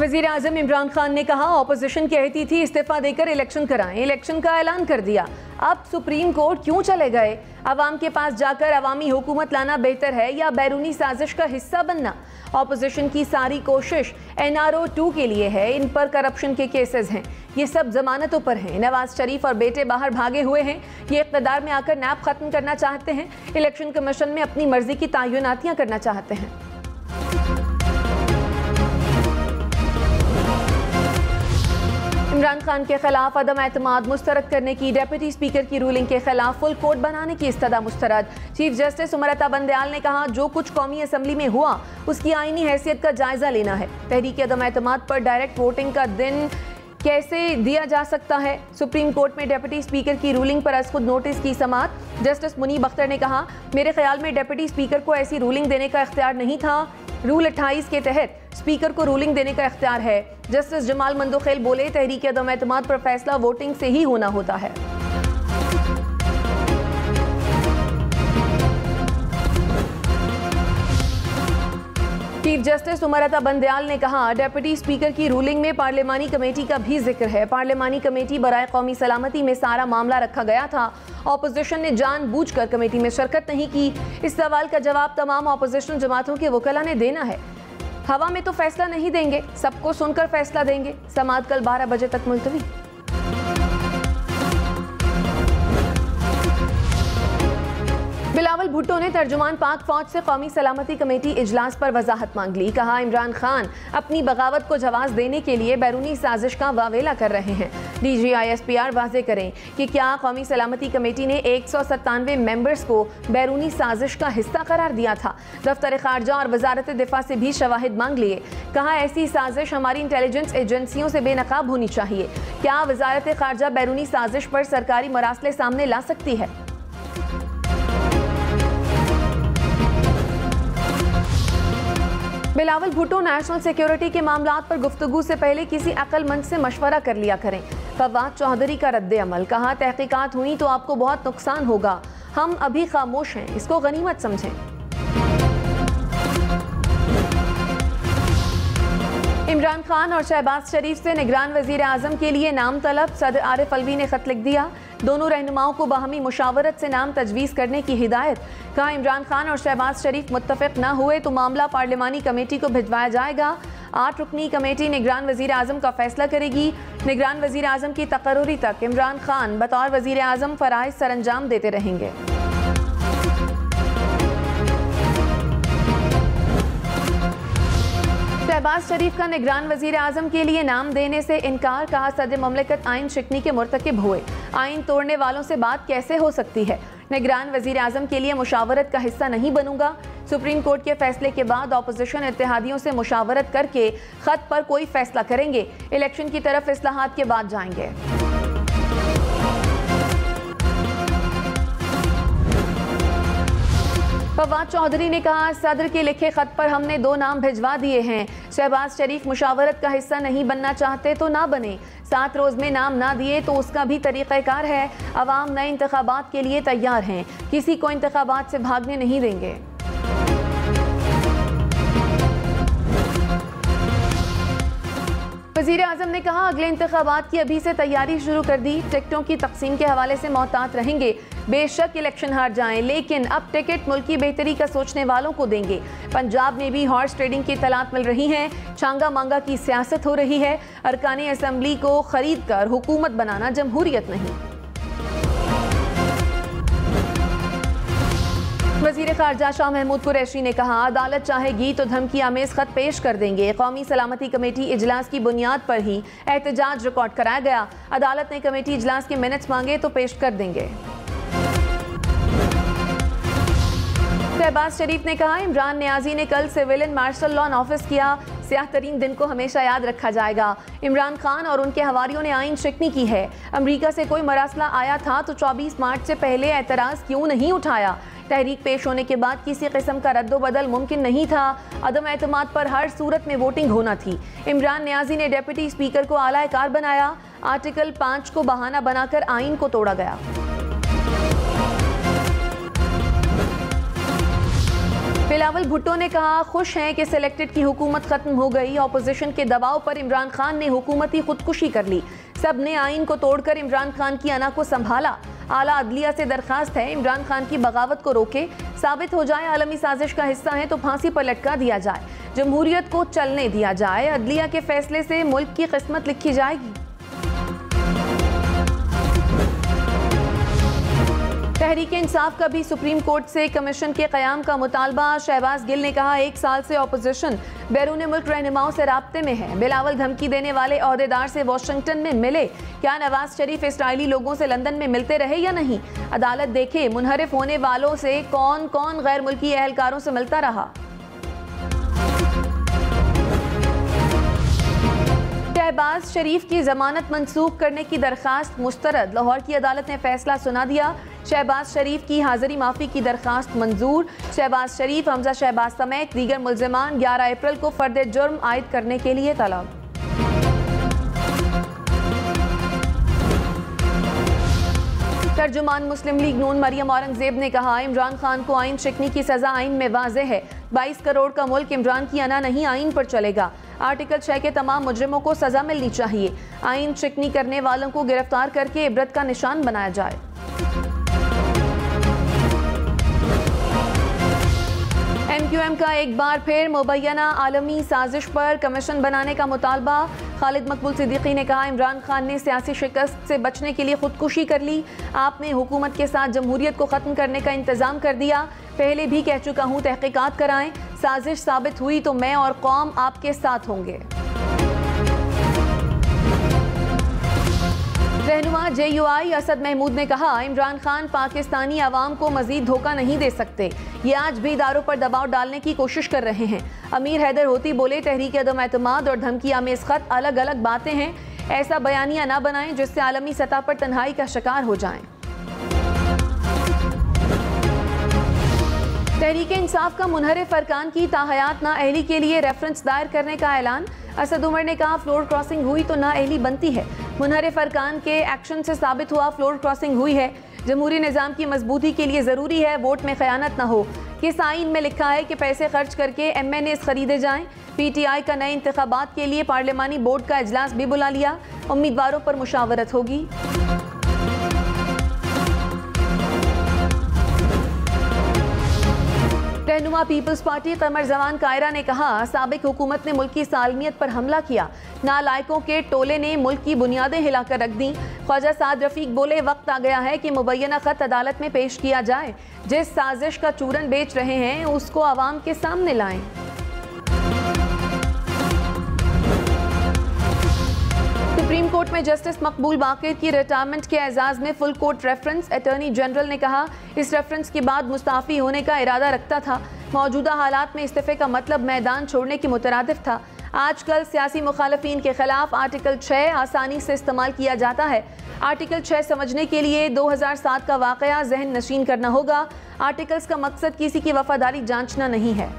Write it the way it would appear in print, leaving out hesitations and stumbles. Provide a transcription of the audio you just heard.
वज़ीर आज़म इमरान खान ने कहा, ऑपोजिशन कहती थी इस्तीफा देकर इलेक्शन कराएं, इलेक्शन का ऐलान कर दिया, अब सुप्रीम कोर्ट क्यों चले गए? अवाम के पास जाकर अवामी हुकूमत लाना बेहतर है या बैरूनी साजिश का हिस्सा बनना? ऑपोजिशन की सारी कोशिश NRO 2 के लिए है, इन पर करप्शन के केसेस हैं, ये सब जमानतों पर हैं। नवाज शरीफ और बेटे बाहर भागे हुए हैं, ये इक़्तिदार में आकर नैब खत्म करना चाहते हैं, इलेक्शन कमीशन में अपनी मर्जी की तयनातियाँ करना चाहते हैं। इमरान खान के खिलाफ अदम एतमाद मुस्तरद करने की डेप्यूटी स्पीकर की रूलिंग के खिलाफ फुल कोर्ट बनाने की इस्तदा मुस्तरद। चीफ जस्टिस उमरता बंदयाल ने कहा, जो कुछ कौमी असम्बली में हुआ उसकी आईनी हैसियत का जायजा लेना है। तहरीक अदम एतमाद पर डायरेक्ट वोटिंग का दिन कैसे दिया जा सकता है? सुप्रीम कोर्ट में डेप्यूटी स्पीकर की रूलिंग पर अज़ खुद नोटिस की समाअत। जस्टिस मुनीब अख्तर ने कहा, मेरे ख्याल में डेप्यूटी स्पीकर को ऐसी रूलिंग देने का इख्तियार नहीं था, रूल 28 के तहत स्पीकर को रूलिंग देने का इख्तियार है। जस्टिस जमाल मंदोखेल बोले, तहरीक अदम एतमाद पर फैसला वोटिंग से ही होना होता है। चीफ जस्टिस उमरता बंदयाल ने कहा, डेप्यूटी स्पीकर की रूलिंग में पार्लिमानी कमेटी का भी जिक्र है। पार्लिमानी कमेटी बराए कौमी सलामती में सारा मामला रखा गया था, ऑपोजिशन ने जानबूझकर कमेटी में शिरकत नहीं की। इस सवाल का जवाब तमाम ऑपोजिशन जमातों के वकला ने देना है। हवा में तो फैसला नहीं देंगे, सबको सुनकर फैसला देंगे। समाअत कल 12 बजे तक मुलतवी। बिलावल भुट्टो ने तर्जुमान पाक फौज से कौमी सलामती कमेटी इजलास पर वजाहत मांग ली। कहा, इमरान खान अपनी बगावत को जवाब देने के लिए बैरूनी साजिश का वावेला कर रहे हैं। DGISPR वाजे करें कि क्या कौमी सलामती कमेटी ने 197 मेंबर्स को बैरूनी साजिश का हिस्सा करार दिया था? दफ्तर खारजा और वजारत दिफा से भी शवाहिद मांग लिए। कहा, ऐसी साजिश हमारी इंटेलिजेंस एजेंसियों से बेनकाब होनी चाहिए। क्या वजारत खारजा बैरूनी साजिश पर सरकारी मरासले सामने ला सकती है? बिलावल भुट्टो, नेशनल सिक्योरिटी के मामलात पर गुफ्तगू से पहले किसी अक्लमंद से मशवरा कर लिया करें। फवाद चौधरी का रद्द अमल। कहा, तहकीकात हुई तो आपको बहुत नुकसान होगा, हम अभी खामोश हैं, इसको गनीमत समझें। इमरान खान और शहबाज शरीफ से निगरान वजीर आजम के लिए नाम तलब। सदर आरिफ अलवी ने खत लिख दिया, दोनों रहनुमाओं को बाहमी मुशावरत से नाम तजवीज़ करने की हिदायत। कहा, इमरान खान और शहबाज शरीफ मुत्तफिक न हुए तो मामला पार्लिमानी कमेटी को भिजवाया जाएगा। 8 रुकनी कमेटी निगरान वजीर आजम का फैसला करेगी। निगरान वजीर आजम की तकर्रुरी तक इमरान खान बतौर वजीर आजम फराइज सरअंजाम देते रहेंगे। शहबाज शरीफ का निगरान वजीर आजम के लिए नाम देने से इनकार। कहा, सदर ममलिकत आइन शिकनी के मुर्तकिब हुए, आइन तोड़ने वालों से बात कैसे हो सकती है? निगरान वजीर आजम के लिए मुशावरत का हिस्सा नहीं बनूंगा। सुप्रीम कोर्ट के फैसले के बाद ऑपोजिशन इत्तेहादियों से मुशावरत करके खत पर कोई फैसला करेंगे। इलेक्शन की तरफ इस्लाहात के बाद जाएंगे। फवाद चौधरी ने कहा, सदर के लिखे खत पर हमने 2 नाम भिजवा दिए हैं। शहबाज शरीफ मुशावरत का हिस्सा नहीं बनना चाहते तो ना बने, 7 रोज में नाम ना दिए तो उसका भी तरीक़ाकार है। अवाम नए इंतखाबात के लिए तैयार हैं, किसी को इंतखाबात से भागने नहीं देंगे। वज़ीर आज़म ने कहा, अगले इंतखाबात की अभी से तैयारी शुरू कर दी। टिकटों की तकसीम के हवाले से मोहतात रहेंगे। बेशक इलेक्शन हार जाएं, लेकिन अब टिकट मुल्क की बेहतरी का सोचने वालों को देंगे। पंजाब में भी हॉर्स ट्रेडिंग की इत्तलात मिल रही हैं। छांगा मांगा की सियासत हो रही है। अरकान असम्बली को खरीद कर हुकूमत बनाना जमहूरियत नहीं। वज़ीर ख़ारजा शाह महमूद कुरैशी ने कहा, अदालत चाहेगी तो धमकी आमेज खत पेश कर देंगे। कौमी सलामती कमेटी इजलास की बुनियाद पर ही एहतजाज रिकॉर्ड कराया गया। अदालत ने कमेटी इजलास के मिनट्स मांगे तो पेश कर देंगे। शहबाज शरीफ ने कहा, इमरान नियाजी ने कल सिविलियन मार्शल लॉ ऑफिस किया। स्याह तरीन दिन को हमेशा याद रखा जाएगा। इमरान खान और उनके हवारियों ने आइन शिकनी की है। अमरीका से कोई मरासला आया था तो 24 मार्च से पहले एतराज़ क्यों नहीं उठाया? तहरीक पेश होने के बाद किसी किस्म का रद्दोबदल मुमकिन नहीं था। अदम एतमाद पर हर सूरत में वोटिंग होना थी। इमरान नियाजी ने डिप्टी स्पीकर को आला कार बनाया। आर्टिकल 5 को बहाना बनाकर आइन को तोड़ा गया। बिलावल भुट्टो ने कहा, खुश हैं कि सिलेक्टेड की हुकूमत खत्म हो गई। ऑपोजिशन के दबाव पर इमरान खान ने हुकूमती खुदकुशी कर ली। सब ने आइन को तोड़कर इमरान खान की अना को संभाला। आला अदलिया से दरखास्त है इमरान खान की बगावत को रोके। साबित हो जाए आलमी साजिश का हिस्सा है तो फांसी पर लटका दिया जाए। जमहूरियत को चलने दिया जाए। अदलिया के फैसले से मुल्क की किस्मत लिखी जाएगी। तहरीक इंसाफ का भी सुप्रीम कोर्ट से कमीशन के क़याम का मुतालबा। शहबाज गिल ने कहा, 1 साल से अपोजिशन बैरून मुल्क रहनुमाओं से राब्ते में है। बिलावल धमकी देने वाले ओहदेदार से वाशिंगटन में मिले। क्या नवाज शरीफ इसराइली लोगों से लंदन में मिलते रहे या नहीं? अदालत देखे मुनहरिफ होने वालों से कौन कौन गैर मुल्की एहलकारों से मिलता रहा। शहबाज शरीफ की जमानत मंसूख करने की दरखास्त मुस्तरद। लाहौर की अदालत ने फैसला सुना दिया। शहबाज शरीफ की हाजिरी माफी की दरखास्त मंजूर। शहबाज शरीफ, हमजा शहबाज समेत दीगर मुल्जिमान 11 अप्रैल को फर्द जुर्म आयद करने के लिए तलब। तर्जुमान मुस्लिम लीग नून मरियम औरंगजेब ने कहा, इमरान खान को आइन शिकनी की सजा आइन में वाज़ेह है। 22 करोड़ का मुल्क इमरान की अना नहीं आइन पर चलेगा। आर्टिकल 6 के तमाम मुजरिमों को सजा मिलनी चाहिए। आइन शिकनी करने वालों को गिरफ्तार करके इबरत का निशान बनाया जाए। MQM का एक बार फिर मुबैना आलमी साजिश पर कमीशन बनाने का मुतालबा। खालिद मकबूल सिद्दीकी ने कहा, इमरान खान ने सियासी शिकस्त से बचने के लिए खुदकुशी कर ली। आपने हुकूमत के साथ जमहूरियत को ख़त्म करने का इंतज़ाम कर दिया। पहले भी कह चुका हूँ, तहकीकात कराएं। साजिश साबित हुई तो मैं और कौम आपके साथ होंगे। रहनुमा JUI असद महमूद ने कहा, इमरान खान पाकिस्तानी अवाम को मजीद धोखा नहीं दे सकते। ये आज भी इदारों पर दबाव डालने की कोशिश कर रहे हैं। अमीर हैदर होती बोले, तहरीक अदम एतमाद और धमकी आमेज़ खत अलग अलग बातें हैं। ऐसा बयानिया ना बनाएं जिससे आलमी सतह पर तन्हाई का शिकार हो जाएं। तहरीक इंसाफ का मुनहरिफ अरकान की ताहयात नाअहली के लिए रेफरेंस दायर करने का ऐलान। असद उमर ने कहा, फ्लोर क्रॉसिंग हुई तो नाअहली बनती है। मुनहरिफ अरकान के एक्शन से साबित हुआ फ्लोर क्रॉसिंग हुई है। जमहूरी निज़ाम की मजबूती के लिए ज़रूरी है वोट में खयानत न हो। किस आइन में लिखा है कि पैसे खर्च करके MNAs खरीदे जाएं? PTI का नए इंतखाबात के लिए पार्लिमानी बोर्ड का इजलास भी बुला लिया। उम्मीदवारों पर मुशावरत होगी। रहनुमा पीपल्स पार्टी कमर जमान कायरा ने कहा, साबिक हुकूमत ने मुल्क की सालमियत पर हमला किया। नालायकों के टोले ने मुल्क की बुनियादें हिलाकर रख दी। ख्वाजा साद रफीक बोले, वक्त आ गया है कि मुबैना खत अदालत में पेश किया जाए। जिस साजिश का चूरन बेच रहे हैं उसको आवाम के सामने लाएं। सुप्रीम कोर्ट में जस्टिस मकबूल बाकिर की रिटायरमेंट के एजाज में full court reference. Attorney general ने कहा, इस रेफरेंस के बाद मुस्ताफी होने का इरादा रखता था। मौजूदा हालात में इस्तीफे का मतलब मैदान छोड़ने की मुतरादिफ था। आजकल सियासी मुखालफीन के खिलाफ आर्टिकल 6 आसानी से इस्तेमाल किया जाता है। आर्टिकल 6 समझने के लिए 2007 का वाकया जहन नशीन करना होगा। आर्टिकल्स का मकसद किसी की वफादारी जांचना नहीं है।